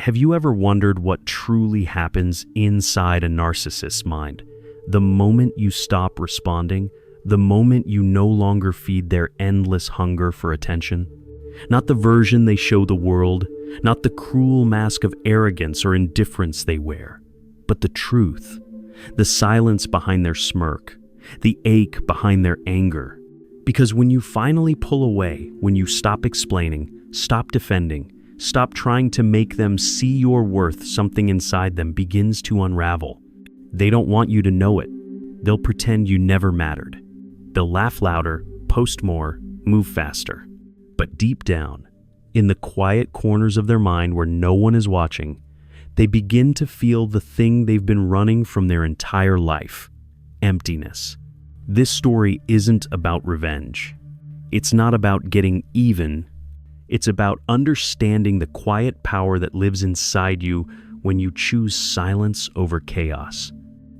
Have you ever wondered what truly happens inside a narcissist's mind? The moment you stop responding, the moment you no longer feed their endless hunger for attention? Not the version they show the world, not the cruel mask of arrogance or indifference they wear, but the truth, the silence behind their smirk, the ache behind their anger. Because when you finally pull away, when you stop explaining, stop defending, stop trying to make them see your worth, something inside them begins to unravel. They don't want you to know it. They'll pretend you never mattered. They'll laugh louder, post more, move faster. But deep down, in the quiet corners of their mind where no one is watching, they begin to feel the thing they've been running from their entire life: emptiness. This story isn't about revenge. It's not about getting even. It's about understanding the quiet power that lives inside you when you choose silence over chaos.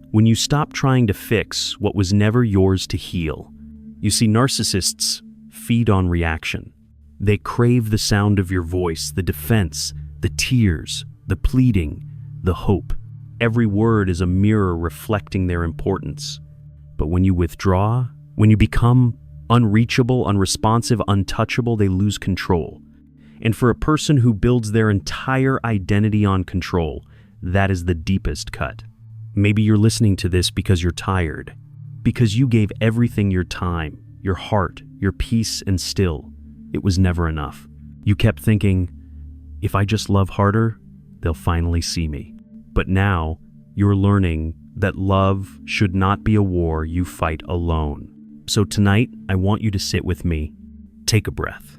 When you stop trying to fix what was never yours to heal. You see, narcissists feed on reaction. They crave the sound of your voice, the defense, the tears, the pleading, the hope. Every word is a mirror reflecting their importance. But when you withdraw, when you become unreachable, unresponsive, untouchable, they lose control. And for a person who builds their entire identity on control, that is the deepest cut. Maybe you're listening to this because you're tired, because you gave everything: your time, your heart, your peace, and still, it was never enough. You kept thinking, if I just love harder, they'll finally see me. But now, you're learning that love should not be a war you fight alone. So tonight, I want you to sit with me. Take a breath.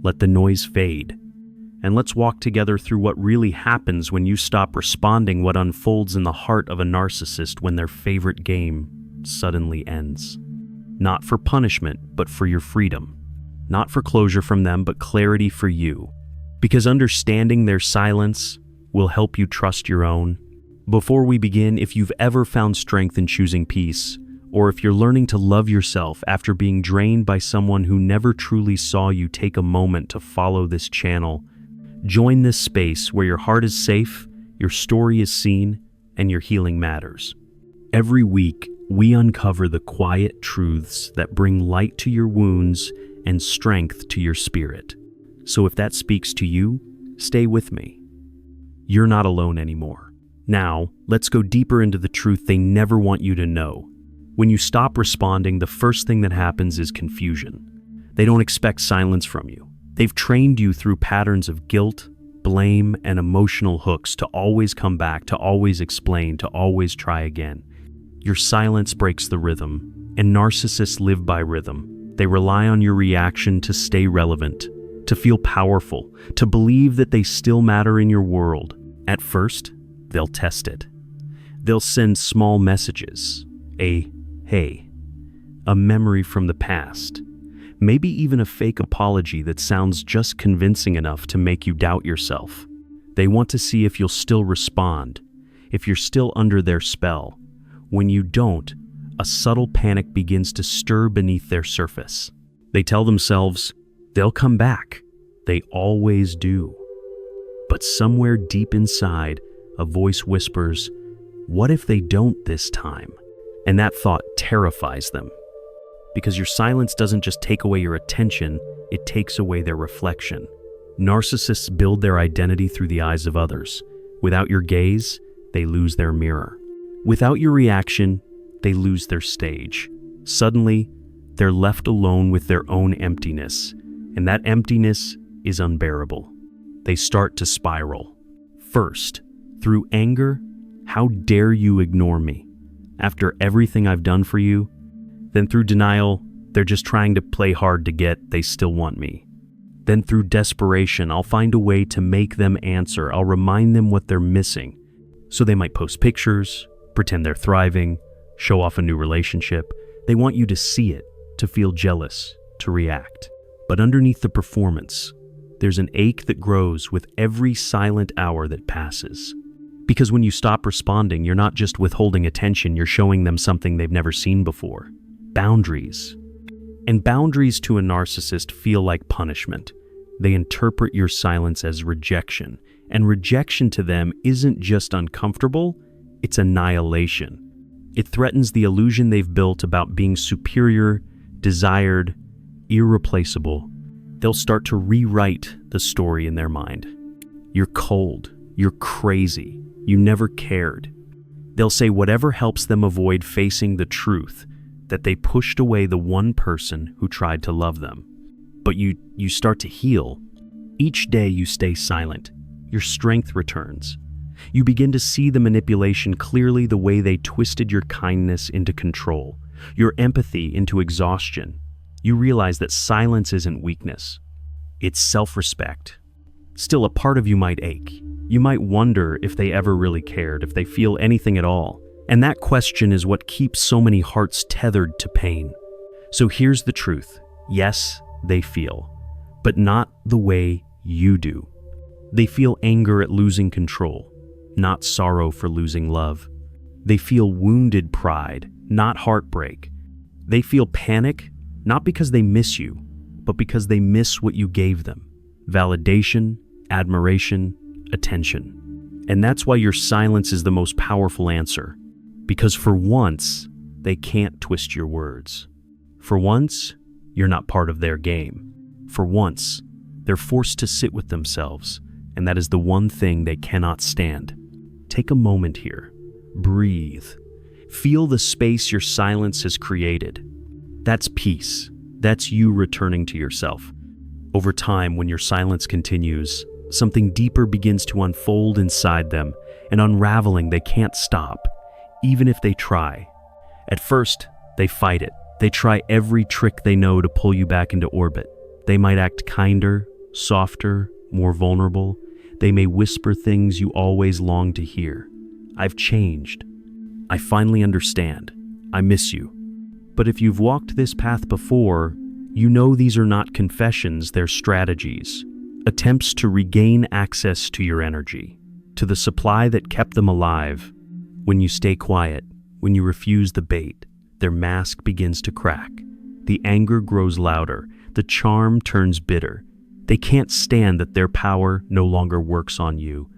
Let the noise fade. And let's walk together through what really happens when you stop responding, what unfolds in the heart of a narcissist when their favorite game suddenly ends. Not for punishment, but for your freedom. Not for closure from them, but clarity for you. Because understanding their silence will help you trust your own. Before we begin, if you've ever found strength in choosing peace, or if you're learning to love yourself after being drained by someone who never truly saw you, take a moment to follow this channel. Join this space where your heart is safe, your story is seen, and your healing matters. Every week, we uncover the quiet truths that bring light to your wounds and strength to your spirit. So if that speaks to you, stay with me. You're not alone anymore. Now, let's go deeper into the truth they never want you to know. When you stop responding, the first thing that happens is confusion. They don't expect silence from you. They've trained you through patterns of guilt, blame, and emotional hooks to always come back, to always explain, to always try again. Your silence breaks the rhythm, and narcissists live by rhythm. They rely on your reaction to stay relevant, to feel powerful, to believe that they still matter in your world. At first, they'll test it. They'll send small messages, a "hey," a memory from the past, maybe even a fake apology that sounds just convincing enough to make you doubt yourself. They want to see if you'll still respond, if you're still under their spell. When you don't, a subtle panic begins to stir beneath their surface. They tell themselves, they'll come back. They always do. But somewhere deep inside, a voice whispers, what if they don't this time? And that thought terrifies them. Because your silence doesn't just take away your attention, it takes away their reflection. Narcissists build their identity through the eyes of others. Without your gaze, they lose their mirror. Without your reaction, they lose their stage. Suddenly, they're left alone with their own emptiness, and that emptiness is unbearable. They start to spiral. First, through anger, how dare you ignore me? After everything I've done for you? Then through denial, they're just trying to play hard to get, they still want me. Then through desperation, I'll find a way to make them answer. I'll remind them what they're missing. So they might post pictures, pretend they're thriving, show off a new relationship. They want you to see it, to feel jealous, to react. But underneath the performance, there's an ache that grows with every silent hour that passes. Because when you stop responding, you're not just withholding attention, you're showing them something they've never seen before. Boundaries. And boundaries to a narcissist feel like punishment. They interpret your silence as rejection, And rejection to them isn't just uncomfortable, it's annihilation. It threatens the illusion they've built about being superior, desired, irreplaceable. They'll start to rewrite the story in their mind. You're cold, you're crazy, you never cared. They'll say whatever helps them avoid facing the truth that they pushed away the one person who tried to love them. But you start to heal. Each day you stay silent. Your strength returns. You begin to see the manipulation clearly, the way they twisted your kindness into control, your empathy into exhaustion. You realize that silence isn't weakness. It's self-respect. Still, a part of you might ache. You might wonder if they ever really cared, if they feel anything at all. And that question is what keeps so many hearts tethered to pain. So here's the truth. Yes, they feel, but not the way you do. They feel anger at losing control, not sorrow for losing love. They feel wounded pride, not heartbreak. They feel panic, not because they miss you, but because they miss what you gave them. Validation, admiration, attention. And that's why your silence is the most powerful answer. Because for once, they can't twist your words. For once, you're not part of their game. For once, they're forced to sit with themselves, and that is the one thing they cannot stand. Take a moment here. Breathe. Feel the space your silence has created. That's peace. That's you returning to yourself. Over time, when your silence continues, something deeper begins to unfold inside them, and unraveling they can't stop, even if they try. At first, they fight it. They try every trick they know to pull you back into orbit. They might act kinder, softer, more vulnerable. They may whisper things you always long to hear. I've changed. I finally understand. I miss you. But if you've walked this path before, you know these are not confessions, they're strategies. Attempts to regain access to your energy, to the supply that kept them alive. When you stay quiet, when you refuse the bait, their mask begins to crack. The anger grows louder. The charm turns bitter. They can't stand that their power no longer works on you,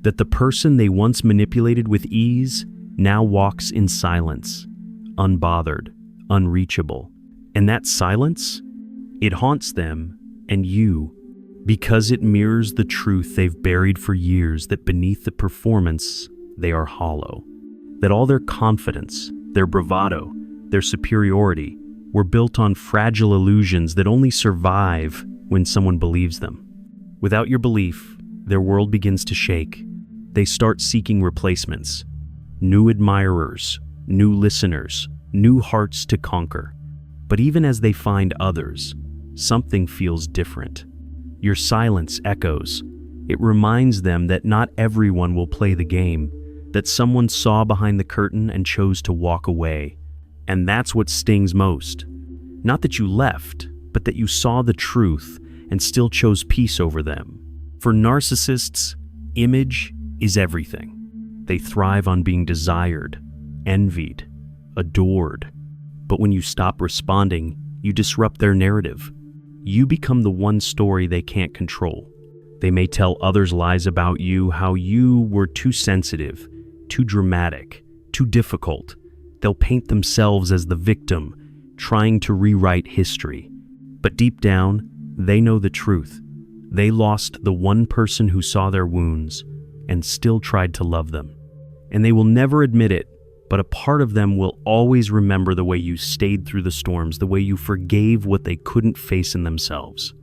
that the person they once manipulated with ease now walks in silence, unbothered, unreachable. And that silence, it haunts them and you, because it mirrors the truth they've buried for years, that beneath the performance, they are hollow. That all their confidence, their bravado, their superiority were built on fragile illusions that only survive when someone believes them. Without your belief, their world begins to shake. They start seeking replacements, new admirers, new listeners, new hearts to conquer. But even as they find others, something feels different. Your silence echoes. It reminds them that not everyone will play the game, that someone saw behind the curtain and chose to walk away. And that's what stings most. Not that you left, but that you saw the truth and still chose peace over them. For narcissists, image is everything. They thrive on being desired, envied, adored. But when you stop responding, you disrupt their narrative. You become the one story they can't control. They may tell others lies about you, how you were too sensitive, too dramatic, too difficult. They'll paint themselves as the victim, trying to rewrite history. But deep down, they know the truth. They lost the one person who saw their wounds and still tried to love them. And they will never admit it, but a part of them will always remember the way you stayed through the storms, the way you forgave what they couldn't face in themselves.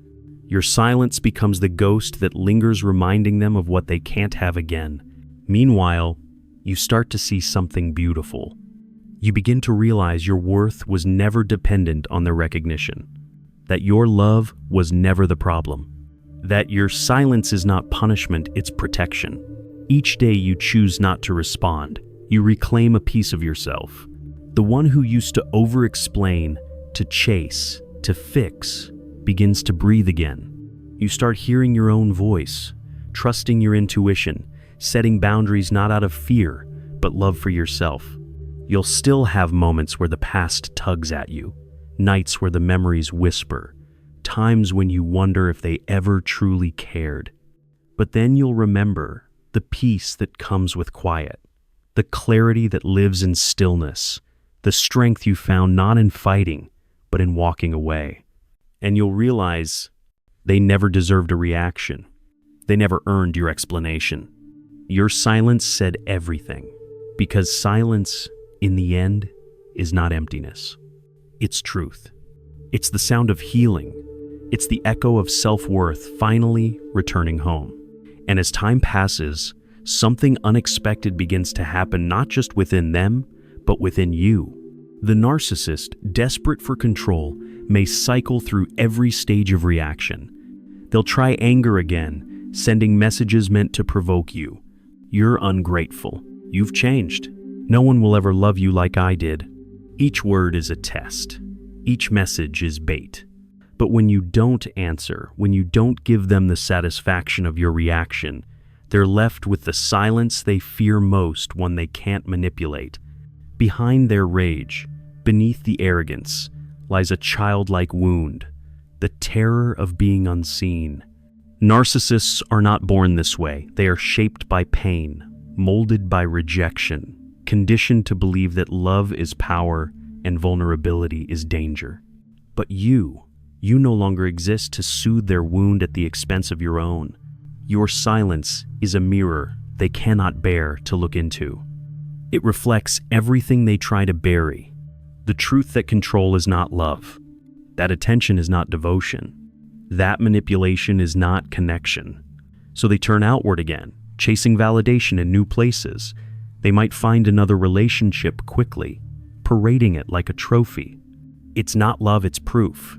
Your silence becomes the ghost that lingers, reminding them of what they can't have again. Meanwhile, you start to see something beautiful. You begin to realize your worth was never dependent on their recognition, that your love was never the problem, that your silence is not punishment, it's protection. Each day you choose not to respond, you reclaim a piece of yourself. The one who used to over-explain, to chase, to fix, begins to breathe again. You start hearing your own voice, trusting your intuition, setting boundaries not out of fear, but love for yourself. You'll still have moments where the past tugs at you, nights where the memories whisper, times when you wonder if they ever truly cared. But then you'll remember the peace that comes with quiet, the clarity that lives in stillness, the strength you found not in fighting, but in walking away. And you'll realize they never deserved a reaction. They never earned your explanation. Your silence said everything, because silence, in the end, is not emptiness. It's truth. It's the sound of healing. It's the echo of self-worth finally returning home. And as time passes, something unexpected begins to happen not just within them, but within you. The narcissist, desperate for control, may cycle through every stage of reaction. They'll try anger again, sending messages meant to provoke you. You're ungrateful. You've changed. No one will ever love you like I did. Each word is a test. Each message is bait. But when you don't answer, when you don't give them the satisfaction of your reaction, they're left with the silence they fear most, one they can't manipulate. Behind their rage, beneath the arrogance, lies a childlike wound, the terror of being unseen. Narcissists are not born this way. They are shaped by pain, molded by rejection, conditioned to believe that love is power and vulnerability is danger. But you no longer exist to soothe their wound at the expense of your own. Your silence is a mirror they cannot bear to look into. It reflects everything they try to bury. The truth that control is not love. That attention is not devotion. That manipulation is not connection. So they turn outward again, chasing validation in new places. They might find another relationship quickly, parading it like a trophy. It's not love, it's proof.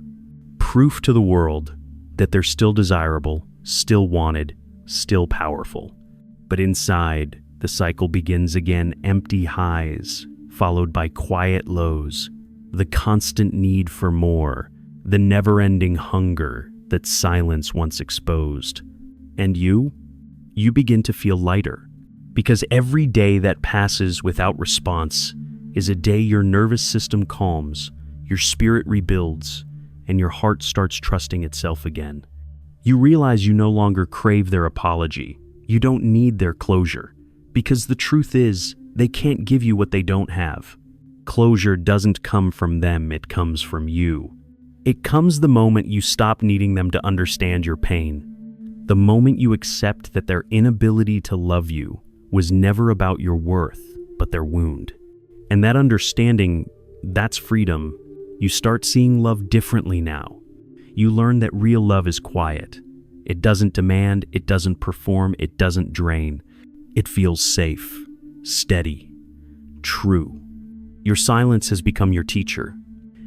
Proof to the world that they're still desirable, still wanted, still powerful. But inside, the cycle begins again, empty highs, followed by quiet lows, the constant need for more, the never-ending hunger that silence once exposed. And you begin to feel lighter, because every day that passes without response is a day your nervous system calms, your spirit rebuilds, and your heart starts trusting itself again. You realize you no longer crave their apology. You don't need their closure, because the truth is, they can't give you what they don't have. Closure doesn't come from them, it comes from you. It comes the moment you stop needing them to understand your pain. The moment you accept that their inability to love you was never about your worth, but their wound. And that understanding, that's freedom. You start seeing love differently now. You learn that real love is quiet. It doesn't demand, it doesn't perform, it doesn't drain. It feels safe, steady, true. Your silence has become your teacher.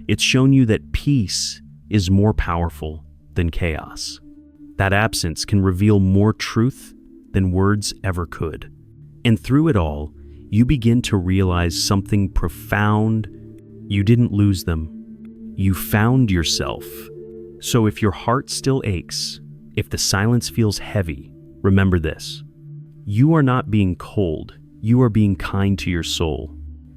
It's shown you that peace is more powerful than chaos. That absence can reveal more truth than words ever could. And through it all, you begin to realize something profound. You didn't lose them. You found yourself. So if your heart still aches, if the silence feels heavy, remember this. You are not being cold. You are being kind to your soul.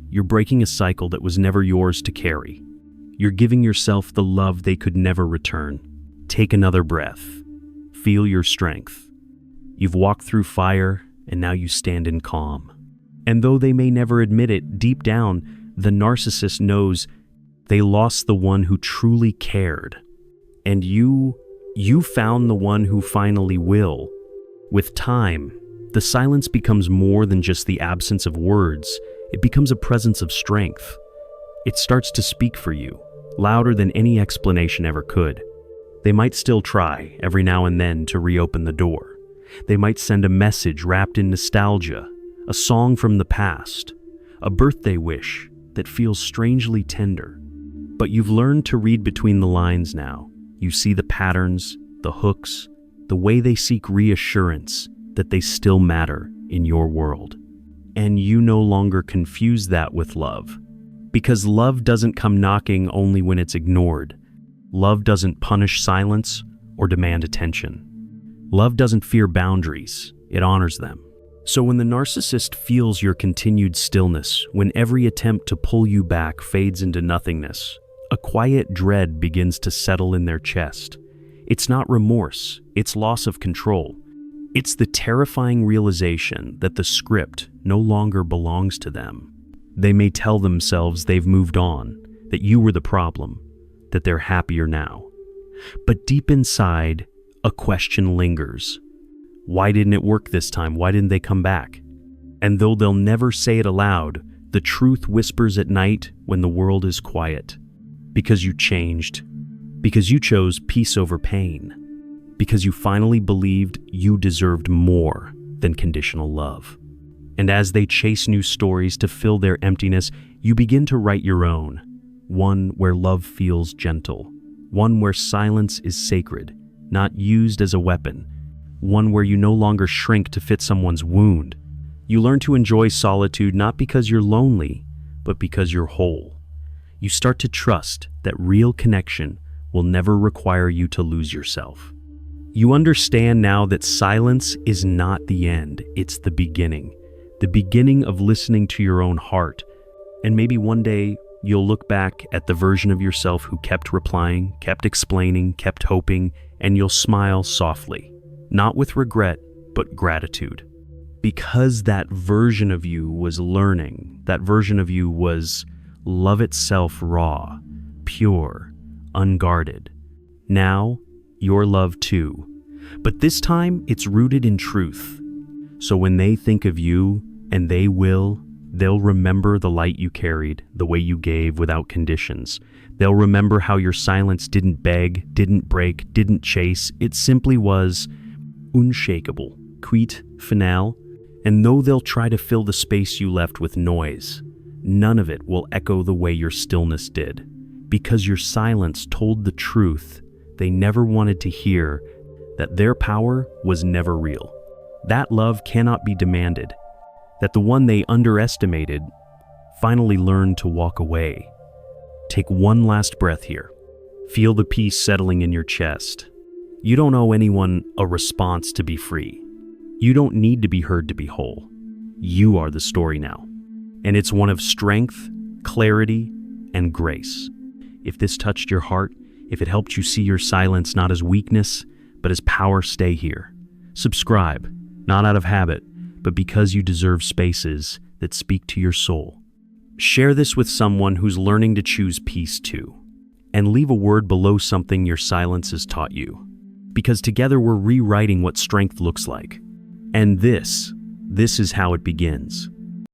You're breaking a cycle that was never yours to carry. You're giving yourself the love they could never return. Take another breath. Feel your strength. You've walked through fire, and now you stand in calm. And though they may never admit it, deep down, the narcissist knows they lost the one who truly cared. And you found the one who finally will. With time, the silence becomes more than just the absence of words. It becomes a presence of strength. It starts to speak for you, louder than any explanation ever could. They might still try, every now and then, to reopen the door. They might send a message wrapped in nostalgia, a song from the past, a birthday wish that feels strangely tender. But you've learned to read between the lines now. You see the patterns, the hooks, the way they seek reassurance that they still matter in your world. And you no longer confuse that with love. Because love doesn't come knocking only when it's ignored. Love doesn't punish silence or demand attention. Love doesn't fear boundaries, it honors them. So when the narcissist feels your continued stillness, when every attempt to pull you back fades into nothingness, a quiet dread begins to settle in their chest. It's not remorse, it's loss of control. It's the terrifying realization that the script no longer belongs to them. They may tell themselves they've moved on, that you were the problem, that they're happier now. But deep inside, a question lingers. Why didn't it work this time? Why didn't they come back? And though they'll never say it aloud, the truth whispers at night when the world is quiet. Because you changed. Because you chose peace over pain. Because you finally believed you deserved more than conditional love. And as they chase new stories to fill their emptiness, you begin to write your own. One where love feels gentle. One where silence is sacred, not used as a weapon. One where you no longer shrink to fit someone's wound. You learn to enjoy solitude not because you're lonely, but because you're whole. You start to trust that real connection will never require you to lose yourself. You understand now that silence is not the end, it's the beginning of listening to your own heart. And maybe one day you'll look back at the version of yourself who kept replying, kept explaining, kept hoping, and you'll smile softly, not with regret, but gratitude. Because that version of you was learning, that version of you was love itself, raw, pure, unguarded. Now, your love too. But this time, it's rooted in truth. So when they think of you, and they will, they'll remember the light you carried, the way you gave without conditions. They'll remember how your silence didn't beg, didn't break, didn't chase. It simply was unshakable, quiet, finale. And though they'll try to fill the space you left with noise, none of it will echo the way your stillness did. Because your silence told the truth they never wanted to hear, that their power was never real. That love cannot be demanded. That the one they underestimated finally learned to walk away. Take one last breath here. Feel the peace settling in your chest. You don't owe anyone a response to be free. You don't need to be heard to be whole. You are the story now. And it's one of strength, clarity, and grace. If this touched your heart, if it helped you see your silence not as weakness, but as power, stay here. Subscribe, not out of habit, but because you deserve spaces that speak to your soul. Share this with someone who's learning to choose peace too. And leave a word below something your silence has taught you. Because together we're rewriting what strength looks like. And this is how it begins.